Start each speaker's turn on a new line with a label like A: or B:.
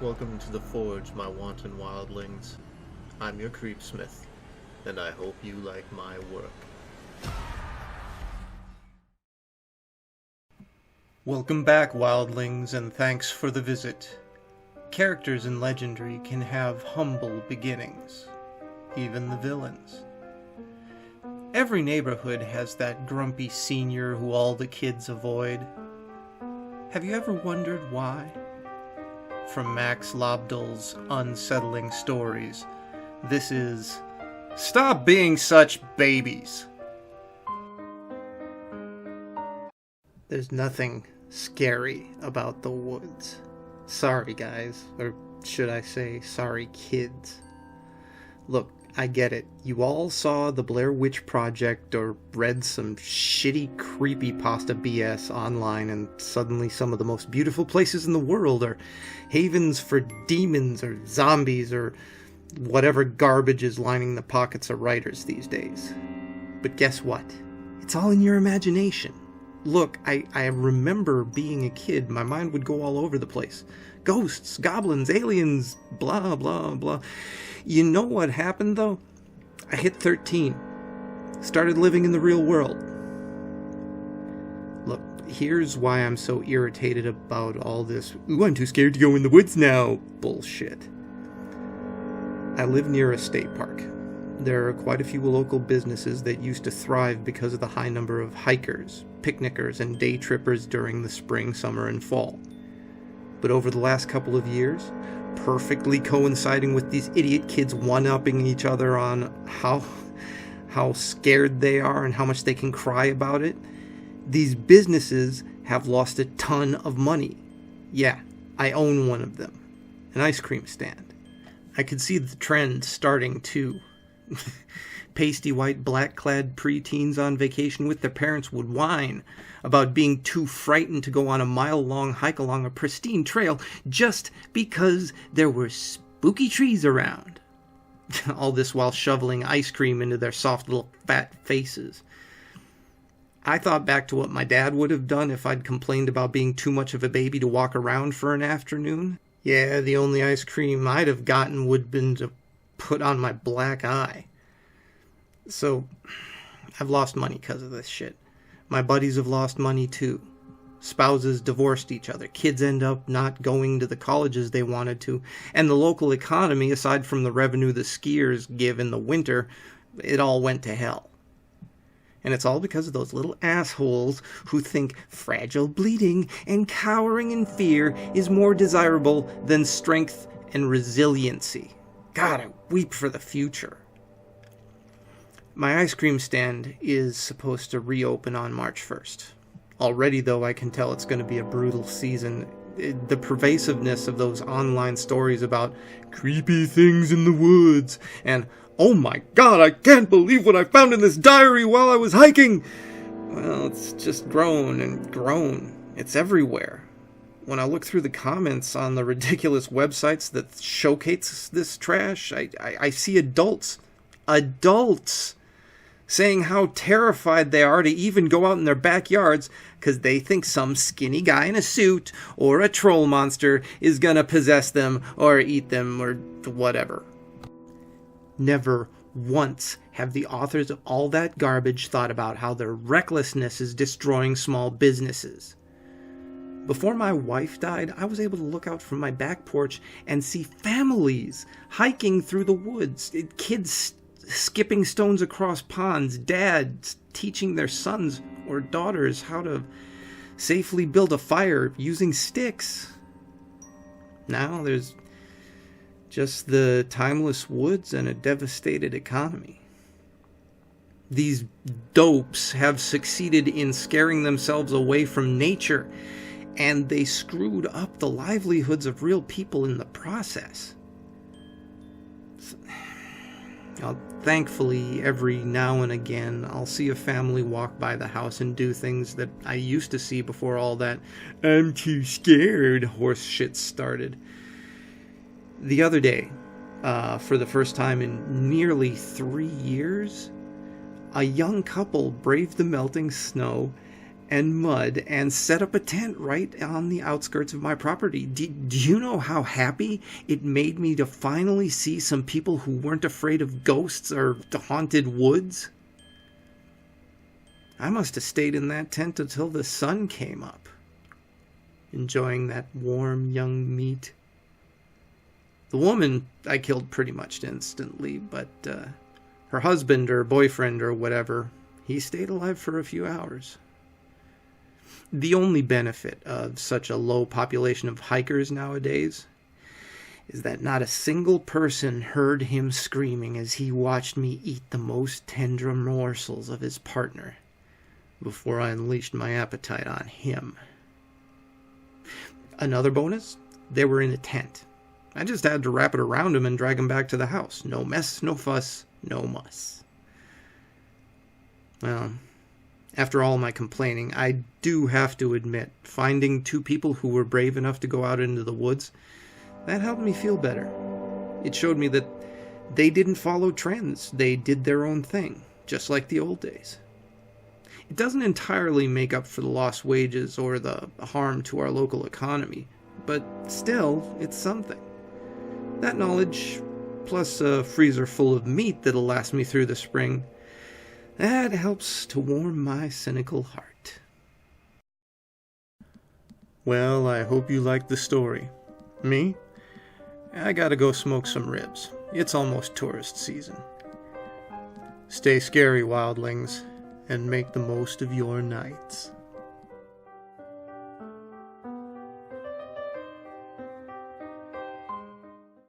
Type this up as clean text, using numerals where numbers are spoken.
A: Welcome to the Forge, my wanton wildlings. I'm your creepsmith, and I hope you like my work. Welcome back, wildlings, and thanks for the visit. Characters in Legendary can have humble beginnings, even the villains. Every neighborhood has that grumpy senior who all the kids avoid. Have you ever wondered why? From Max Lobdell's Unsettling Stories, this is Stop Being Such Babies. There's nothing scary about the woods. Sorry, guys. Or should I say, sorry, kids. Look, I get it. You all saw the Blair Witch Project or read some shitty creepypasta BS online, and suddenly some of the most beautiful places in the world are havens for demons or zombies or whatever garbage is lining the pockets of writers these days. But guess what? It's all in your imagination. Look, I remember being a kid, my mind would go all over the place. Ghosts, goblins, aliens, blah, blah, blah. You know what happened, though? I hit 13. Started living in the real world. Look, here's why I'm so irritated about all this, "Ooh, I'm too scared to go in the woods now" bullshit. I live near a state park. There are quite a few local businesses that used to thrive because of the high number of hikers, picnickers, and day trippers during the spring, summer, and fall. But over the last couple of years, perfectly coinciding with these idiot kids one-upping each other on how scared they are and how much they can cry about it, these businesses have lost a ton of money. Yeah, I own one of them, an ice cream stand. I could see the trend starting too. Pasty white, black-clad preteens on vacation with their parents would whine about being too frightened to go on a mile-long hike along a pristine trail just because there were spooky trees around. All this while shoveling ice cream into their soft little fat faces. I thought back to what my dad would have done if I'd complained about being too much of a baby to walk around for an afternoon. Yeah, the only ice cream I'd have gotten would have been to put on my black eye. So, I've lost money because of this shit. My buddies have lost money too. Spouses divorced each other. Kids end up not going to the colleges they wanted to. And the local economy, aside from the revenue the skiers give in the winter, it all went to hell. And it's all because of those little assholes who think fragile bleeding and cowering in fear is more desirable than strength and resiliency. God, I weep for the future. My ice cream stand is supposed to reopen on March 1st. Already, though, I can tell it's going to be a brutal season. The pervasiveness of those online stories about creepy things in the woods and, "Oh my god, I can't believe what I found in this diary while I was hiking!" Well, it's just grown and grown. It's everywhere. When I look through the comments on the ridiculous websites that showcase this trash, I see adults saying how terrified they are to even go out in their backyards because they think some skinny guy in a suit or a troll monster is gonna possess them or eat them or whatever. Never once have the authors of all that garbage thought about how their recklessness is destroying small businesses. Before my wife died, I was able to look out from my back porch and see families hiking through the woods, kids skipping stones across ponds, dads teaching their sons or daughters how to safely build a fire using sticks. Now there's just the timeless woods and a devastated economy. These dopes have succeeded in scaring themselves away from nature, and they screwed up the livelihoods of real people in the process. Thankfully, every now and again, I'll see a family walk by the house and do things that I used to see before all that "I'm too scared" horse shit started. The other day, for the first time in nearly 3 years, a young couple braved the melting snow and mud and set up a tent right on the outskirts of my property. Do you know how happy it made me to finally see some people who weren't afraid of ghosts or the haunted woods? I must have stayed in that tent until the sun came up, enjoying that warm young meat. The woman I killed pretty much instantly, but her husband or boyfriend or whatever, he stayed alive for a few hours. The only benefit of such a low population of hikers nowadays is that not a single person heard him screaming as he watched me eat the most tender morsels of his partner before I unleashed my appetite on him. Another bonus, they were in a tent. I just had to wrap it around him and drag him back to the house. No mess, no fuss, no muss. Well, after all my complaining, I do have to admit, finding two people who were brave enough to go out into the woods, that helped me feel better. It showed me that they didn't follow trends. They did their own thing, just like the old days. It doesn't entirely make up for the lost wages or the harm to our local economy, but still, it's something. That knowledge, plus a freezer full of meat that'll last me through the spring, that helps to warm my cynical heart. Well, I hope you liked the story. Me? I gotta go smoke some ribs. It's almost tourist season. Stay scary, wildlings, and make the most of your nights.